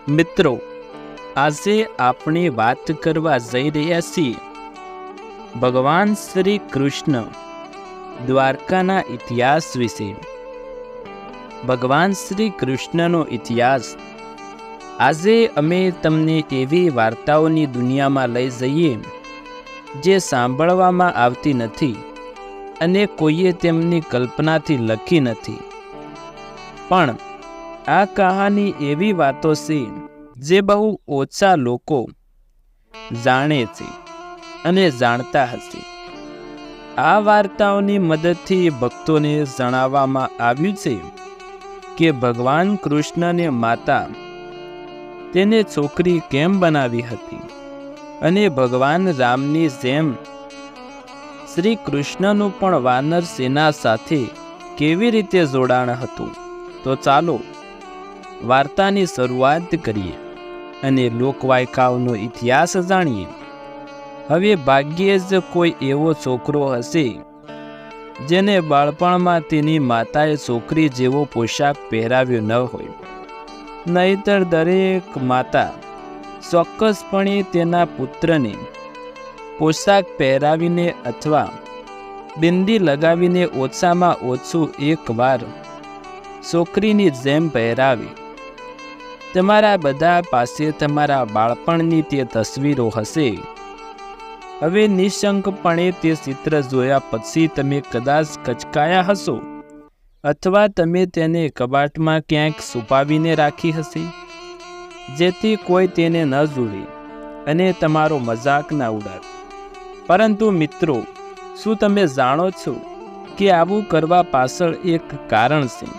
મિત્રો, આજે આપણે વાત કરવા જઈ રહ્યા છીએ ભગવાન શ્રી કૃષ્ણ દ્વારકાના ઇતિહાસ વિશે. ભગવાન શ્રી કૃષ્ણનો ઇતિહાસ. આજે અમે તમને એવી વાર્તાઓની દુનિયામાં લઈ જઈએ જે સાંભળવામાં આવતી નથી અને કોઈએ તેમની કલ્પનાથી લખી નથી. પણ આ કહાની એવી વાતો છે જે બહુ ઓછા લોકો જાણે છે અને જાણતા હશે. આ વાર્તાઓની મદદથી ભક્તોને જણાવવામાં આવ્યું છે કે ભગવાન કૃષ્ણને માતા તેને છોકરી કેમ બનાવી હતી અને ભગવાન રામની જેમ શ્રી કૃષ્ણનું પણ વાનર સેના સાથે કેવી રીતે જોડાણ હતું. તો ચાલો વાર્તાની શરૂઆત કરીએ અને લોકવાયકાઓનો ઇતિહાસ જાણીએ. હવે ભાગ્યે જ કોઈ એવો છોકરો હશે જેને બાળપણમાં તેની માતાએ છોકરી જેવો પોશાક પહેરાવ્યો ન હોય. નહીતર દરેક માતા ચોક્કસપણે તેના પુત્રને પોશાક પહેરાવીને અથવા બિંદી લગાવીને ઓછામાં ઓછું એકવાર છોકરીની જેમ પહેરાવી. તમારા બધા પાસે તમારા બાળપણની તે તસવીરો હશે. હવે નિશંકપણે તે ચિત્ર જોયા પછી તમે કદાચ કચકાયા હશો અથવા તમે તેને કબાટમાં ક્યાંક છુપાવીને રાખી હશે જેથી કોઈ તેને ન જુએ અને તમારો મજાક ના ઉડાવે. પરંતુ મિત્રો, શું તમે જાણો છો કે આવું કરવા પાછળ એક કારણ છે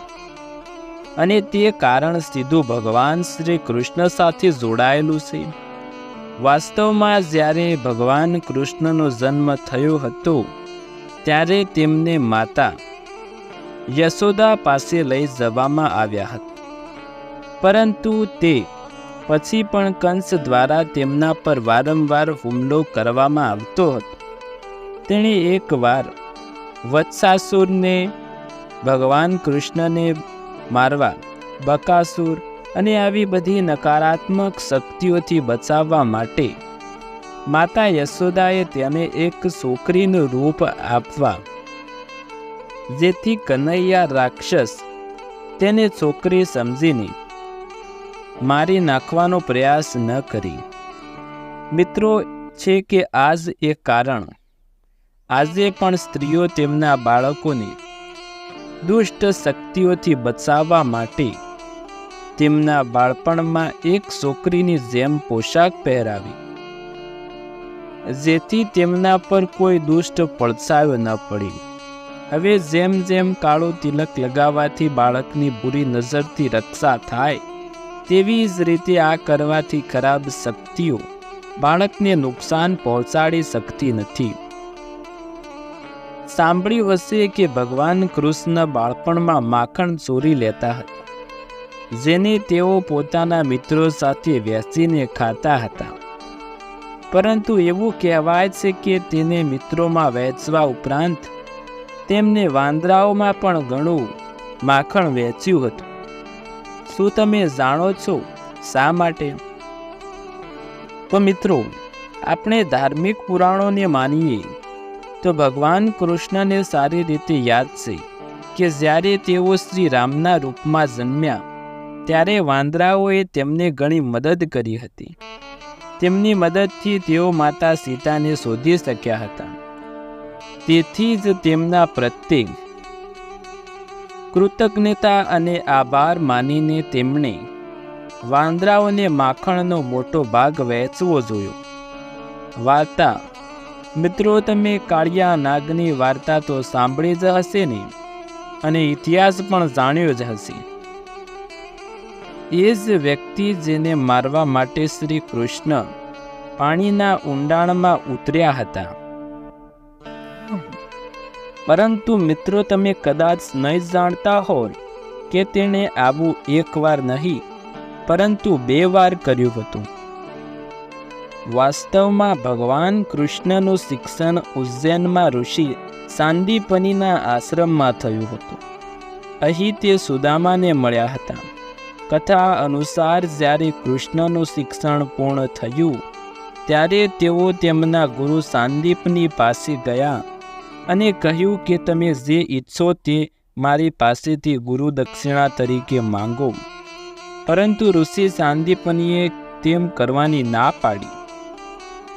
અને તે કારણ સીધું ભગવાન શ્રી કૃષ્ણ સાથે જોડાયેલું છે. વાસ્તવમાં જ્યારે ભગવાન કૃષ્ણનો જન્મ થયો હતો ત્યારે તેમને માતા યશોદા પાસે લઈ જવામાં આવ્યા હતા. પરંતુ તે પછી પણ કંસ દ્વારા તેમના પર વારંવાર હુમલો કરવામાં આવતો હતો. તેણે એકવાર વત્સાસુરને ભગવાન કૃષ્ણને મારવા, બકાસુર અને આવી બધી નકારાત્મક શક્તિઓથી બચાવવા માટે માતા યશોદાએ તેને એક છોકરીનું રૂપ આપવા જેથી કનૈયા રાક્ષસ તેને છોકરી સમજીને મારી નાખવાનો પ્રયાસ ન કરી. મિત્રો, છે કે આ જ એક કારણ આજે પણ સ્ત્રીઓ તેમના બાળકોને દુષ્ટ શક્તિઓથી બચાવવા માટે તેમના બાળપણમાં એક છોકરીની જેમ પોશાક પહેરાવી જેથી તેમના પર કોઈ દુષ્ટ પડછાયો ન પડી. હવે જેમ જેમ કાળું તિલક લગાવવાથી બાળકની બુરી નજરથી રક્ષા થાય તેવી જ રીતે આ કરવાથી ખરાબ શક્તિઓ બાળકને નુકસાન પહોંચાડી શકતી નથી. સાંભળ્યું હશે કે ભગવાન કૃષ્ણ બાળપણમાં માખણ ચોરી લેતા હતા જેને તેઓ પોતાના મિત્રો સાથે વહેંચીને ખાતા હતા. પરંતુ એવું કહેવાય છે કે તેને મિત્રોમાં વહેંચવા ઉપરાંત તેમને વાંદરાઓમાં પણ ઘણું માખણ વહેંચ્યું હતું. શું તમે જાણો છો શા માટે? તો મિત્રો, આપણે ધાર્મિક પુરાણોને માનીએ તો ભગવાન કૃષ્ણને સારી રીતે યાદ છે કે જ્યારે તેઓ શ્રી રામના રૂપમાં જન્મ્યા ત્યારે વાંદરાઓએ તેમને ઘણી મદદ કરી હતી. તેમની મદદથી તેઓ માતા સીતાને શોધી શક્યા હતા. તેથી જ તેમના પ્રત્યે કૃતજ્ઞતા અને આભાર માનીને તેમણે વાંદરાઓને માખણનો મોટો ભાગ વહેંચવો જોયો. વાર્તા. મિત્રો, તમે કાળિયા નાગની વાર્તા તો સાંભળી જ હશે ને, અને ઇતિહાસ પણ જાણ્યો જ હશે. એ જ વ્યક્તિ જેને મારવા માટે શ્રી કૃષ્ણ પાણીના ઊંડાણમાં ઉતર્યા હતા. પરંતુ મિત્રો, તમે કદાચ નહીં જાણતા હોય કે તેણે આવું એકવાર નહીં પરંતુ 2 વાર કર્યું હતું. વાસ્તવમાં ભગવાન કૃષ્ણનું શિક્ષણ ઉજ્જૈનમાં ઋષિ સાંદીપનીના આશ્રમમાં થયું હતું. અહીં તે સુદામાને મળ્યા હતા. કથા અનુસાર જ્યારે કૃષ્ણનું શિક્ષણ પૂર્ણ થયું ત્યારે તેઓ તેમના ગુરુ સાંદીપની પાસે ગયા અને કહ્યું કે તમે જે ઈચ્છો તે મારી પાસેથી ગુરુ દક્ષિણા તરીકે માંગો. પરંતુ ઋષિ સાંદીપનીએ તેમ કરવાની ના પાડી.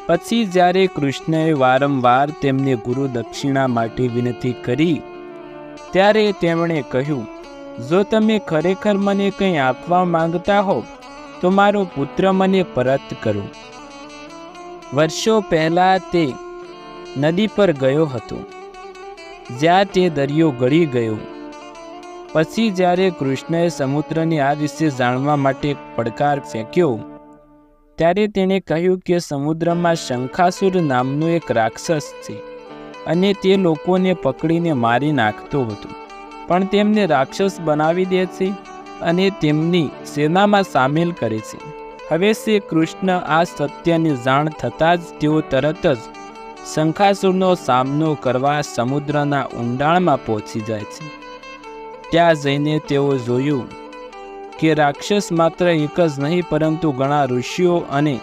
પછી જ્યારે કૃષ્ણએ વારંવાર તેમને ગુરુ દક્ષિણા માટે વિનંતી કરી ત્યારે તેમણે કહ્યું, જો તમે ખરેખર મને કંઈ આપવા માંગતા હો તો મારો પુત્ર મને પરત કરો. વર્ષો પહેલાં તે નદી પર ગયો હતો જ્યાં તે દરિયો ગળી ગયો. પછી જ્યારે કૃષ્ણએ સમુદ્રની આ વિશે જાણવા માટે પડકાર ફેંક્યો ત્યારે તેણે કહ્યું કે સમુદ્રમાં શંખાસુર નામનો એક રાક્ષસ છે અને તે લોકોને પકડીને મારી નાખતો હતો, પણ તેમને રાક્ષસ બનાવી દે છે અને તેમની સેનામાં સામેલ કરે છે. હવે શ્રી કૃષ્ણ આ સત્યની જાણ થતાં જ તેઓ તરત જ શંખાસુરનો સામનો કરવા સમુદ્રના ઊંડાણમાં પહોંચી જાય છે. ત્યાં જઈને તેઓ જોયું કે રાક્ષસ માત્ર એક જ નહીં પરંતુ ઘણા ઋષિઓ અને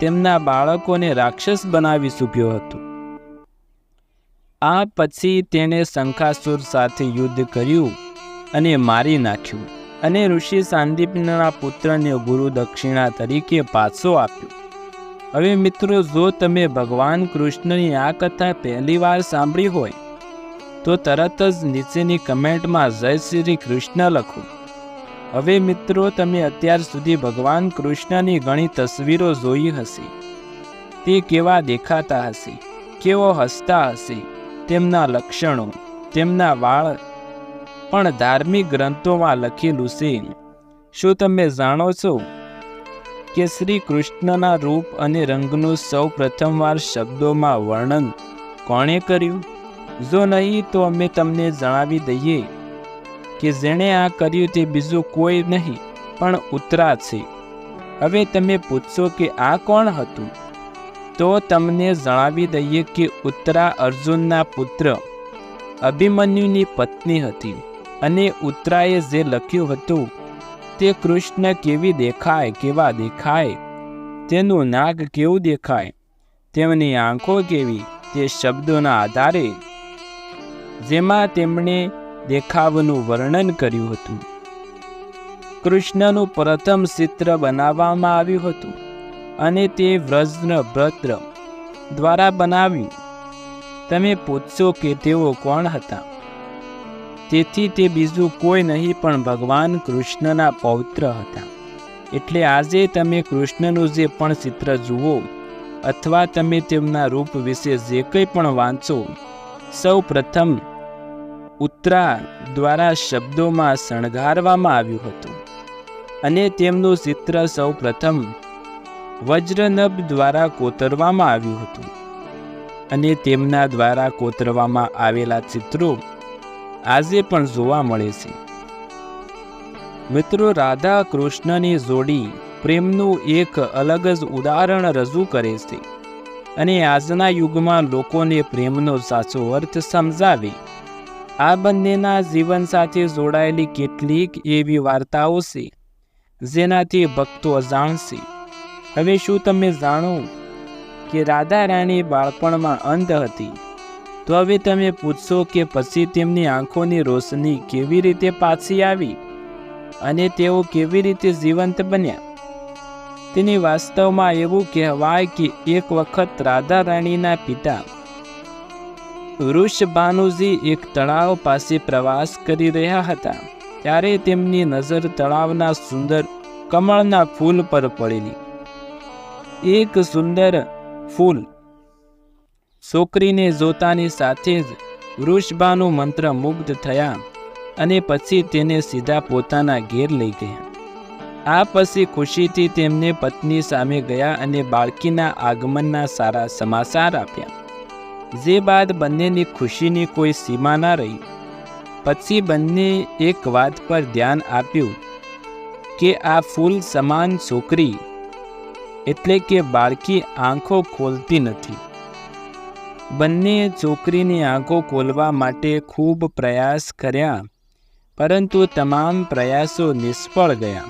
તેમના બાળકોને રાક્ષસ બનાવી ચૂક્યો હતો. આ પછી તેણે શંખાસુર સાથે યુદ્ધ કર્યું અને મારી નાખ્યું અને ઋષિ સાંદીપના પુત્રને ગુરુ દક્ષિણા તરીકે પાછો આપ્યો. હવે મિત્રો, જો તમે ભગવાન કૃષ્ણની આ કથા પહેલી વાર સાંભળી હોય તો તરત જ નીચેની કમેન્ટમાં જય શ્રી કૃષ્ણ લખો. હવે મિત્રો, તમે અત્યાર સુધી ભગવાન કૃષ્ણની ઘણી તસવીરો જોઈ હશે. તે કેવા દેખાતા હશે, કેવો હસતા હશે, તેમના લક્ષણો, તેમના વાળ પણ ધાર્મિક ગ્રંથોમાં લખેલું છે. શું તમે જાણો છો કે શ્રી કૃષ્ણના રૂપ અને રંગનું સૌ પ્રથમવાર શબ્દોમાં વર્ણન કોણે કર્યું? જો નહીં તો અમે તમને જણાવી દઈએ કે જેણે આ કર્યું તે બીજું કોઈ નહીં પણ ઉત્તરા છે. હવે તમે પૂછશો કે આ કોણ હતું? તો તમને જણાવી દઈએ કે ઉત્તરા અર્જુનના પુત્ર અભિમન્યુની પત્ની હતી અને ઉત્તરાએ જે લખ્યું હતું તે કૃષ્ણ કેવા દેખાય, તેનું નાક કેવું દેખાય, તેમની આંખો કેવી, તે શબ્દોના આધારે જેમાં તેમણે દેખાવનું વર્ણન કર્યું હતું. કૃષ્ણનું પ્રથમ ચિત્ર બનાવવામાં આવ્યું હતું અને તે વ્રજભદ્ર દ્વારા બનાવ્યું. તમે પૂછશો કે તેઓ કોણ હતા? તેથી તે બીજું કોઈ નહીં પણ ભગવાન કૃષ્ણના પૌત્ર હતા. એટલે આજે તમે કૃષ્ણનું જે પણ ચિત્ર જુઓ અથવા તમે તેમના રૂપ વિશે જે કંઈ પણ વાંચો, સૌ પ્રથમ ઉત્તરા દ્વારા શબ્દોમાં શણગારવામાં આવ્યું હતું અને તેમનું ચિત્ર સૌ પ્રથમ વજ્રનભ દ્વારા કોતરવામાં આવ્યું હતું અને તેમના દ્વારા કોતરવામાં આવેલા ચિત્રો આજે પણ જોવા મળે છે. મિત્રો, રાધા કૃષ્ણની જોડી પ્રેમનું એક અલગ જ ઉદાહરણ રજૂ કરે છે અને આજના યુગમાં લોકોને પ્રેમનો સાચો અર્થ સમજાવે. આ બંનેના જીવન સાથે જોડાયેલી કેટલીક એવી વાર્તાઓ છે જેનાથી ભક્તો જાણશે. હવે શું તમે જાણો કે રાધા રાણી બાળપણમાં અંધ હતી? તો હવે તમે પૂછશો કે પછી તેમની આંખોની રોશની કેવી રીતે પાછી આવી અને તેઓ કેવી રીતે જીવંત બન્યા? તેની વાસ્તવમાં એવું કહેવાય કે એક વખત રાધા રાણીના પિતા વૃષભાનુજી એક તળાવ પાસે પ્રવાસ કરી રહ્યા હતા ત્યારે તેમની નજર તળાવના સુંદર કમળના ફૂલ પર પડેલી. એક સુંદર ફૂલ છોકરીને જોતાની સાથે જ વૃષભાનુ મંત્ર મુગ્ધ થયા અને પછી તેને સીધા પોતાના ઘેર લઈ ગયા. આ પછી ખુશીથી તેમને પત્ની સામે ગયા અને બાળકીના આગમનના સારા સમાચાર આપ્યા. જે બાદ બંનેની ખુશીની કોઈ સીમા ના રહી. પછી બંને એક વાત પર ધ્યાન આપ્યું કે આ ફૂલ સમાન છોકરી એટલે કે બાળકી આંખો ખોલતી નથી. બંને છોકરીની આંખો ખોલવા માટે ખૂબ પ્રયાસ કર્યા પરંતુ તમામ પ્રયાસો નિષ્ફળ ગયા.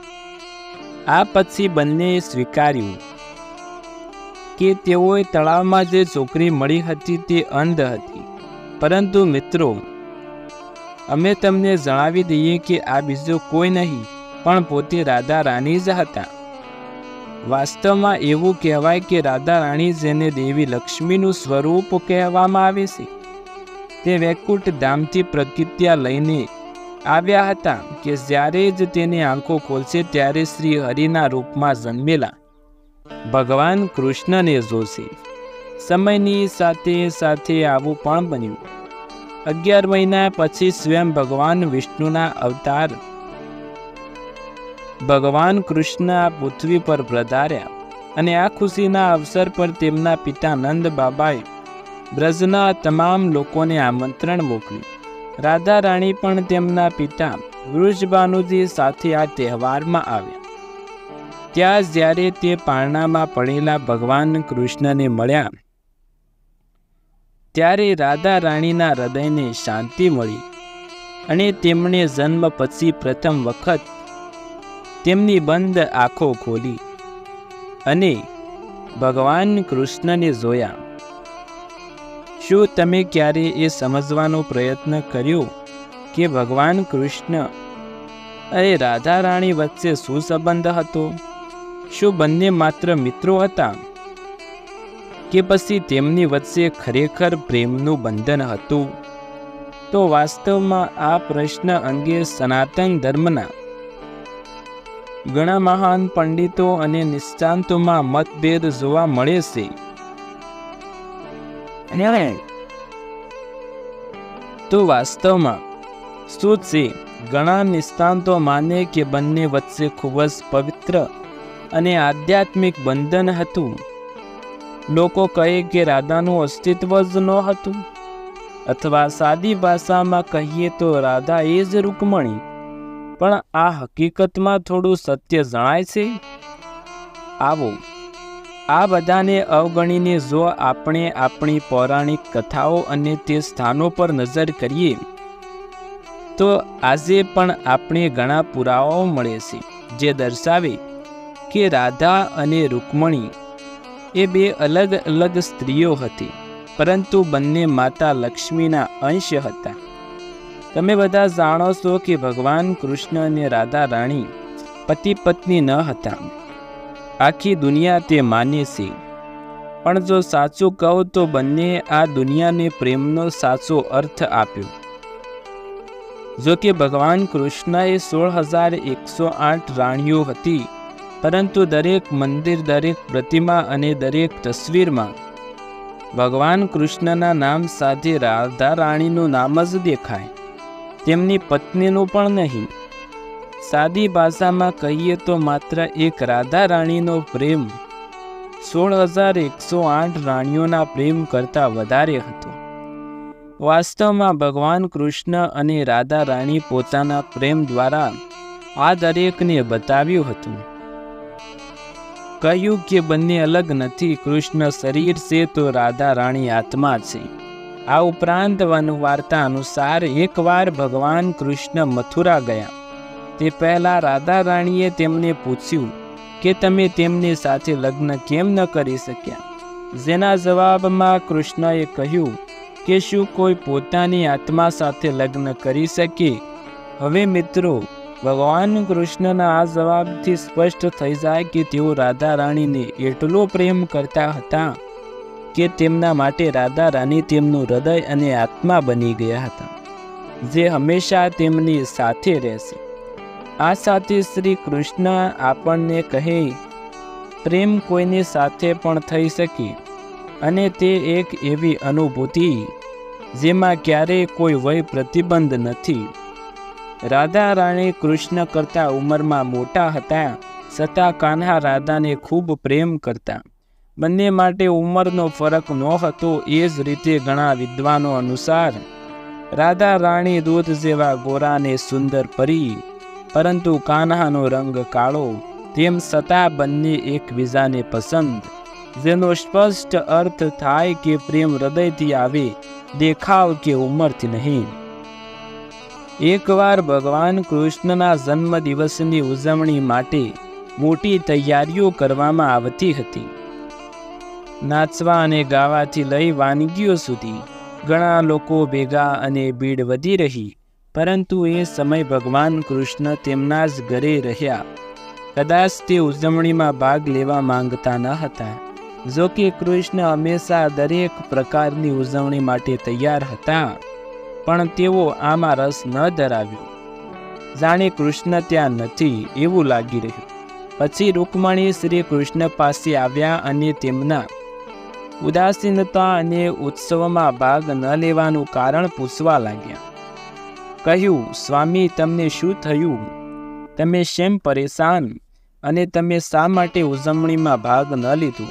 આ પછી બંનેએ સ્વીકાર્યું કે તેઓએ તળાવમાં જે છોકરી મળી હતી તે અંધ હતી. પરંતુ મિત્રો, અમે તમને જણાવી દઈએ કે આ બીજો કોઈ નહીં પણ પોતે રાધા રાણી જ હતા. વાસ્તવમાં એવું કહેવાય કે રાધા રાણી, જેને દેવી લક્ષ્મીનું સ્વરૂપ કહેવામાં આવે છે, તે વૈકુંઠ ધામથી પ્રતિજ્ઞા લઈને આવ્યા હતા કે જ્યારે જ તેની આંખો ખોલશે ત્યારે શ્રી હરિના રૂપમાં જન્મેલા ભગવાન કૃષ્ણને જોશે. સમયની સાથે સાથે આવું પણ બન્યું. 11 મહિના પછી સ્વયં ભગવાન વિષ્ણુના અવતાર ભગવાન કૃષ્ણ આ પૃથ્વી પર પધાર્યા અને આ ખુશીના અવસર પર તેમના પિતા નંદ બાબાએ બ્રજના તમામ લોકોને આમંત્રણ મોકલ્યું. રાધા રાણી પણ તેમના પિતા વૃષભાનુજી સાથે આ તહેવારમાં આવ્યા. ત્યાં જ્યારે તે પારણામાં પડેલા ભગવાન કૃષ્ણને મળ્યા ત્યારે રાધા રાણીના હૃદયને શાંતિ મળી અને તેમણે જન્મ પછી પ્રથમ વખત તેમની બંધ આંખો ખોલી અને ભગવાન કૃષ્ણને જોયા. શું તમે ક્યારે એ સમજવાનો પ્રયત્ન કર્યો કે ભગવાન કૃષ્ણ અને રાધા રાણી વચ્ચે શું સંબંધ હતો? શું બંને માત્ર મિત્રો હતા કે પછી તેમની વચ્ચે ખરેખર પ્રેમનું બંધન હતું? તો વાસ્તવમાં આ પ્રશ્ન અંગે સનાતન ધર્મના ઘણા મહાન પંડિતો અને નિષ્ણાતોમાં મતભેદ જોવા મળે છે. તો વાસ્તવમાં શું છે? ઘણા નિષ્ણાતો માને કે બંને વચ્ચે ખૂબ જ પવિત્ર અને આધ્યાત્મિક બંધન હતું. લોકો કહે કે રાધાનું અસ્તિત્વ જ ન હતું, અથવા સાદી ભાષામાં કહીએ તો રાધા એ જ રૂકમણી. પણ આ હકીકતમાં થોડું સત્ય જણાય છે. આવો આ બધાને અવગણીને જો આપણે આપણી પૌરાણિક કથાઓ અને તે સ્થાનો પર નજર કરીએ તો આજે પણ આપણે ઘણા પુરાવાઓ મળે છે જે દર્શાવે કે રાધા અને રૂકમણી એ બે અલગ અલગ સ્ત્રીઓ હતી, પરંતુ બંને માતા લક્ષ્મીના અંશ હતા. તમે બધા જાણો છો કે ભગવાન કૃષ્ણ અને રાધા રાણી પતિ પત્ની ન હતા. આખી દુનિયા તે માને છે. પણ જો સાચું કહું તો બંને આ દુનિયાને પ્રેમનો સાચો અર્થ આપ્યો. જો કે ભગવાન કૃષ્ણએ 16,108 રાણીઓ હતી, પરંતુ દરેક મંદિર, દરેક પ્રતિમા અને દરેક તસવીરમાં ભગવાન કૃષ્ણના નામ સાથે રાધા રાણીનું નામ જ દેખાય, તેમની પત્નીનું પણ નહીં. સાદી ભાષામાં કહીએ તો માત્ર એક રાધા રાણીનો પ્રેમ 16,108 રાણીઓના પ્રેમ કરતાં વધારે હતો. વાસ્તવમાં ભગવાન કૃષ્ણ અને રાધા રાણી પોતાના પ્રેમ દ્વારા આ દરેકને બતાવ્યું હતું. કહ્યું કે બંને અલગ નથી. કૃષ્ણ શરીર છે તો રાધા રાણી આત્મા છે. આ ઉપરાંત વાર્તા અનુસાર એકવાર ભગવાન કૃષ્ણ મથુરા ગયા તે પહેલાં રાધા રાણીએ તેમને પૂછ્યું કે તમે તેમની સાથે લગ્ન કેમ ન કરી શક્યા? જેના જવાબમાં કૃષ્ણએ કહ્યું કે શું કોઈ પોતાની આત્મા સાથે લગ્ન કરી શકે? હવે મિત્રો, ભગવાન કૃષ્ણના આ જવાબથી સ્પષ્ટ થઈ જાય કે તેઓ રાધા રાણીને એટલો પ્રેમ કરતા હતા કે તેમના માટે રાધા રાણી તેમનું હૃદય અને આત્મા બની ગયા હતા, જે હંમેશા તેમની સાથે રહેશે. આ સાથે શ્રી કૃષ્ણ આપણને કહે, પ્રેમ કોઈની સાથે પણ થઈ શકે, અને તે એક એવી અનુભૂતિ જેમાં ક્યારેય કોઈ વય પ્રતિબંધ નથી. રાધા રાણી કૃષ્ણ કરતાં ઉંમરમાં મોટા હતા, છતાં કાન્હા રાધાને ખૂબ પ્રેમ કરતા. બંને માટે ઉંમરનો ફરક નહોતો. એ જ રીતે ઘણા વિદ્વાનો અનુસાર રાધા રાણી દૂધ જેવા ગોરા અને સુંદર પરી, પરંતુ કાન્હાનો રંગ કાળો. તેમ છતાં બંને એકબીજાને પસંદ, જેનો સ્પષ્ટ અર્થ થાય કે પ્રેમ હૃદયથી આવે, દેખાવ કે ઉંમરથી નહીં. એકવાર ભગવાન કૃષ્ણના જન્મદિવસની ઉજવણી માટે મોટી તૈયારીઓ કરવામાં આવતી હતી. નાચવા અને ગાવાથી લઈ વાનગીઓ સુધી ઘણા લોકો ભેગા અને ભીડ વધી રહી. પરંતુ એ સમય ભગવાન કૃષ્ણ તેમના જ ઘરે રહ્યા. કદાચ તે ઉજવણીમાં ભાગ લેવા માંગતા ન હતા. જો કે કૃષ્ણ હંમેશા દરેક પ્રકારની ઉજવણી માટે તૈયાર હતા, પણ તેઓ આમાં રસ ન ધરાવ્યો. જાણે કૃષ્ણ ત્યાં નથી એવું લાગી રહ્યું. પછી રૂકમણી શ્રી કૃષ્ણ પાસે આવ્યા અને તેમના ઉદાસીનતા અને ઉત્સવમાં ભાગ ન લેવાનું કારણ પૂછવા લાગ્યા. કહ્યું, સ્વામી, તમને શું થયું? તમે શેમ પરેશાન અને તમે શા માટે ઉજવણીમાં ભાગ ન લીધો?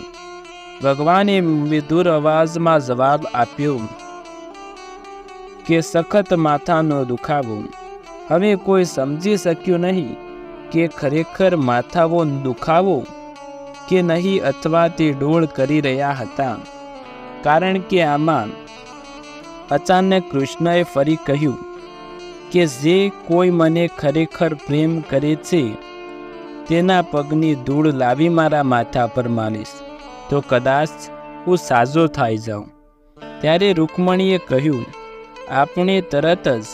ભગવાને મધુર અવાજમાં જવાબ આપ્યો કે સખત માથાનો દુખાવો. હવે કોઈ સમજી શક્યું નહીં કે ખરેખર માથાનો દુખાવો કે નહીં, અથવા તે ડોળ કરી રહ્યા હતા. કારણ કે આમાં અચાનક કૃષ્ણએ ફરી કહ્યું કે જે કોઈ મને ખરેખર પ્રેમ કરે છે તેના પગની ધૂળ લાવી મારા માથા પર માલીશ તો કદાચ હું સાજો થઈ જાઉં. ત્યારે રૂકમણીએ કહ્યું, આપણે તરત જ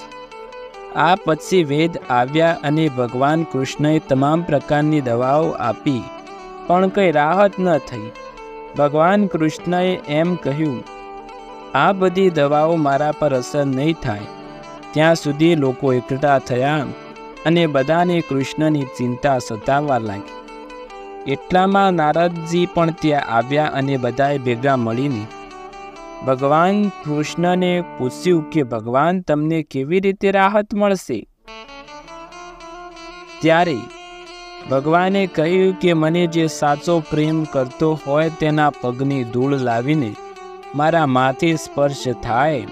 આ પછી વેદ આવ્યા અને ભગવાન કૃષ્ણએ તમામ પ્રકારની દવાઓ આપી, પણ કંઈ રાહત ન થઈ. ભગવાન કૃષ્ણએ એમ કહ્યું, આ બધી દવાઓ મારા પર અસર નહીં થાય. ત્યાં સુધી લોકો એકઠા થયા અને બધાને કૃષ્ણની ચિંતા સતાવવા લાગી. એટલામાં નારદજી પણ ત્યાં આવ્યા અને બધાએ ભેગા મળીને ભગવાન કૃષ્ણને પૂછ્યું કે ભગવાન, તમને કેવી રીતે રાહત મળશે? ત્યારે ભગવાને કહ્યું કે મને જે સાચો પ્રેમ કરતો હોય તેના પગની ધૂળ લાવીને મારા માથે સ્પર્શ થાય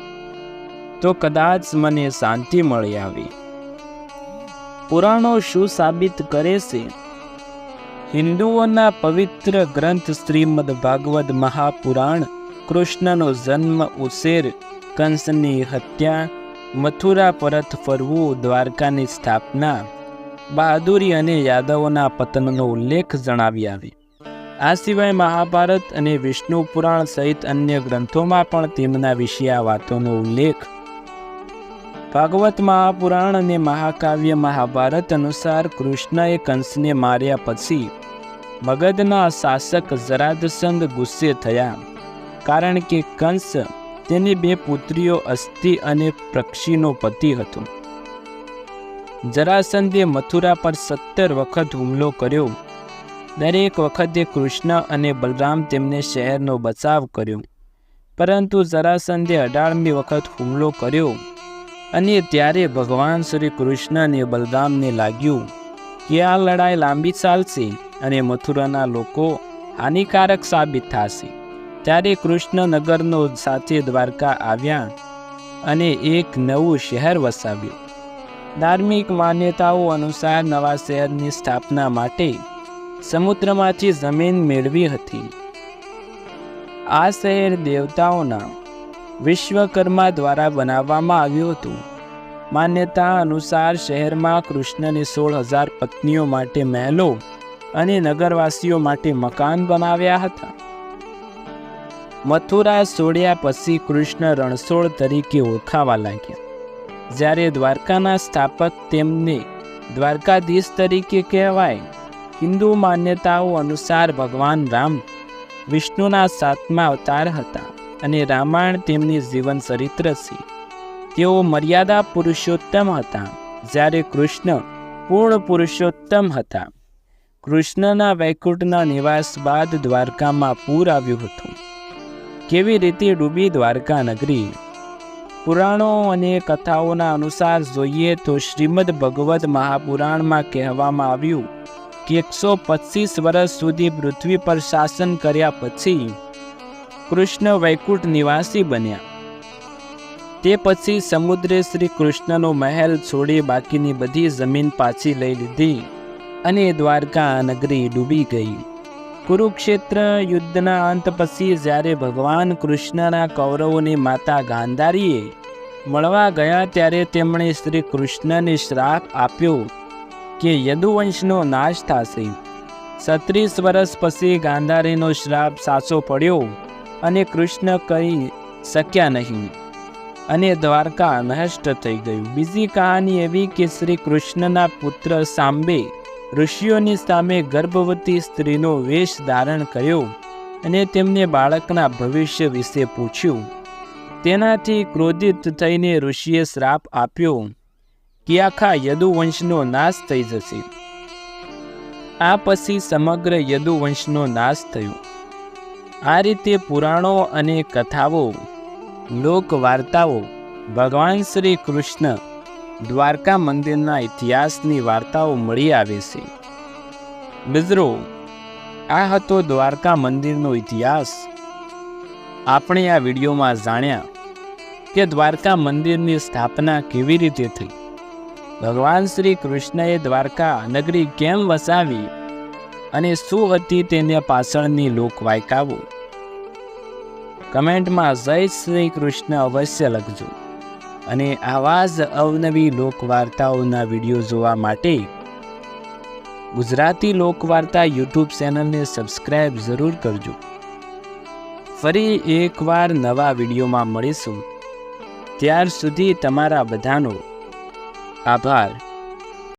તો કદાચ મને શાંતિ મળી આવે. પુરાણો શું સાબિત કરે છે? હિન્દુઓના પવિત્ર ગ્રંથ શ્રીમદ ભાગવત મહાપુરાણ કૃષ્ણનો જન્મ, ઉછેર, કંસની હત્યા, મથુરા પરત ફરવું, દ્વારકાની સ્થાપના, બહાદુરી અને યાદવોના પતનનો ઉલ્લેખ જણાવી આવે. આ સિવાય મહાભારત અને વિષ્ણુ પુરાણ સહિત અન્ય ગ્રંથોમાં પણ તેમના વિશે આ વાતોનો ઉલ્લેખ. ભાગવત મહાપુરાણ અને મહાકાવ્ય મહાભારત અનુસાર કૃષ્ણએ કંસને માર્યા પછી મગધના શાસક જરાસંઘ ગુસ્સે થયા, કારણ કે કંસ તેની 2 પુત્રીઓ અસ્તિ અને પ્રક્ષીનો પતિ હતો. જરાસંઘે મથુરા પર 17 વખત હુમલો કર્યો. દરેક વખતે કૃષ્ણ અને બલરામ તેમને શહેરનો બચાવ કર્યો, પરંતુ જરાસંઘે 18મી વખત હુમલો કર્યો અને ત્યારે ભગવાન શ્રી કૃષ્ણ અને બલરામને લાગ્યું કે આ લડાઈ લાંબી ચાલશે અને મથુરાના લોકો હાનિકારક સાબિત થશે. ત્યારે કૃષ્ણ નગરનો સાથે દ્વારકા આવ્યા અને એક નવું શહેર વસાવ્યું. ધાર્મિક માન્યતાઓ અનુસાર નવા શહેરની સ્થાપના માટે સમુદ્રમાંથી જમીન મેળવી હતી. આ શહેર દેવતાઓના વિશ્વકર્મા દ્વારા બનાવવામાં આવ્યું હતું. માન્યતા અનુસાર શહેરમાં કૃષ્ણની 16,000 પત્નીઓ માટે મહેલો અને નગરવાસીઓ માટે મકાન બનાવ્યા હતા. મથુરા છોડ્યા પછી કૃષ્ણ રણછોડ તરીકે ઓળખાવા લાગ્યા. જ્યારે દ્વારકાના સ્થાપક તેમને દ્વારકાધીશ તરીકે કહેવાય. હિન્દુ માન્યતાઓ અનુસાર ભગવાન રામ વિષ્ણુના 7મા અવતાર હતા અને રામાયણ તેમની જીવન ચરિત્ર છે. તેઓ મર્યાદા પુરુષોત્તમ હતા, જ્યારે કૃષ્ણ પૂર્ણ પુરુષોત્તમ હતા. કૃષ્ણના વૈકુંઠના નિવાસ બાદ દ્વારકામાં પૂર આવ્યું હતું. કેવી રીતે ડૂબી દ્વારકા નગરી? પુરાણો અને કથાઓના અનુસાર જોઈએ તો શ્રીમદ ભગવત મહાપુરાણમાં કહેવામાં આવ્યું કે 125 વર્ષ સુધી પૃથ્વી પર શાસન કર્યા પછી કૃષ્ણ વૈકુંઠ નિવાસી બન્યા. તે પછી સમુદ્રે શ્રી કૃષ્ણનો મહેલ છોડી બાકીની બધી જમીન પાછી લઈ લીધી અને દ્વારકા નગરી ડૂબી ગઈ. કુરુક્ષેત્ર યુદ્ધના અંત પછી જ્યારે ભગવાન કૃષ્ણના કૌરવોની માતા ગાંધારીએ મળવા ગયા ત્યારે તેમણે શ્રી કૃષ્ણને શ્રાપ આપ્યો કે યદુવંશનો નાશ થશે 36 વર્ષ પછી ગાંધારીનો શ્રાપ સાચો પડ્યો અને કૃષ્ણ કહી શક્યા નહીં અને દ્વારકા નષ્ટ થઈ ગયું. બીજી કહાની એવી કે શ્રી કૃષ્ણના પુત્ર સાંબે ઋષિઓની સામે ગર્ભવતી સ્ત્રીનો વેશ ધારણ કર્યો અને તેમને બાળકના ભવિષ્ય વિશે પૂછ્યું. તેનાથી ક્રોધિત થઈને ઋષિએ શ્રાપ આપ્યો કે આખા યદુવંશનો નાશ થઈ જશે. આ પછી સમગ્ર યદુવંશનો નાશ થયો. આ રીતે પુરાણો અને કથાઓ, લોક વાર્તાઓ ભગવાન શ્રી કૃષ્ણ દ્વારકા મંદિરના ઇતિહાસની વાર્તાઓ મળી આવે છે. મિત્રો, આ હતો દ્વારકા મંદિરનો ઇતિહાસ. આપણે આ વિડીયોમાં જાણ્યા કે દ્વારકા મંદિરની સ્થાપના કેવી રીતે થઈ, ભગવાન શ્રી કૃષ્ણએ દ્વારકા નગરી કેમ વસાવી અને શું હતી તેના પાછળની લોકવાયકાઓ. કમેન્ટમાં જય શ્રી કૃષ્ણ અવશ્ય લખજો અને આવા જ અવનવી લોકવાર્તાઓના વિડીયો જોવા માટે ગુજરાતી લોકવાર્તા યુટ્યુબ ચેનલને સબસ્ક્રાઈબ જરૂર કરજો. ફરી એકવાર નવા વિડીયોમાં મળીશું. ત્યાર સુધી તમારા બધાનો આભાર.